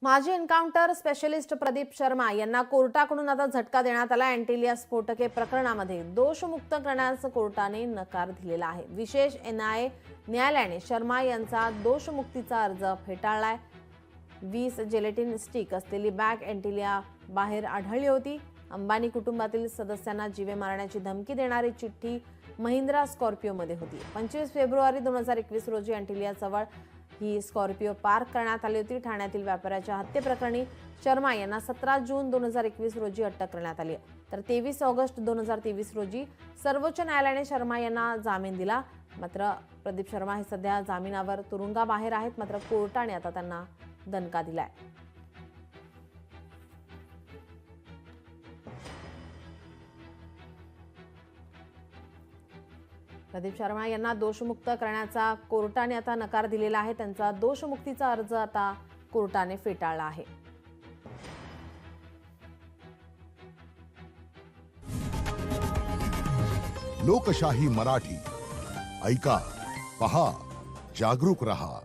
माजी encounter specialist Pradeep Sharma यांना कोर्टाकडून आता झटका देण्यात आला। अँटिलिया स्फोटके प्रकरणामध्ये दोषमुक्त करण्यास कोर्टाने नकार दिलेला आहे। विशेष एनआयए न्यायालयाने शर्मा यांचा दोषमुक्तीचा अर्ज फेटाळलाय। 20 जेलेटिन स्टिक असलेली बॅग अँटिलिया बाहेर आढळली होती। अंबानी कुटुंबातील सदस्यांना जीवे मारण्याची धमकी देणारी चिठ्ठी महिंद्रा स्कॉर्पिओमध्ये होती। 25 फेब्रुवारी 2021 रोजी अँटिलियाजवळ ही स्कॉर्पिओ पार्क करण्यात आली होती। ठाण्यातील व्यापाऱ्याच्या हत्येप्रकरणी शर्मा यांना 17 जून 2021 रोजी अटक करण्यात आली, तर 23 ऑगस्ट 2023 रोजी सर्वोच्च न्यायालयाने शर्मा यांना जामीन दिला। मात्र प्रदीप शर्मा हे सध्या जामिनावर तुरुंगाबाहेर आहेत, मात्र कोर्टाने आता त्यांना दणका दिलाय। प्रदीप शर्मा यांना दोषमुक्त करण्याचा कोर्टाने आता नकार दिलेला आहे। त्यांचा दोषमुक्तीचा अर्ज आता कोर्टाने फेटाळला आहे। लोकशाही मराठी ऐका, पहा, जागरूक रहा।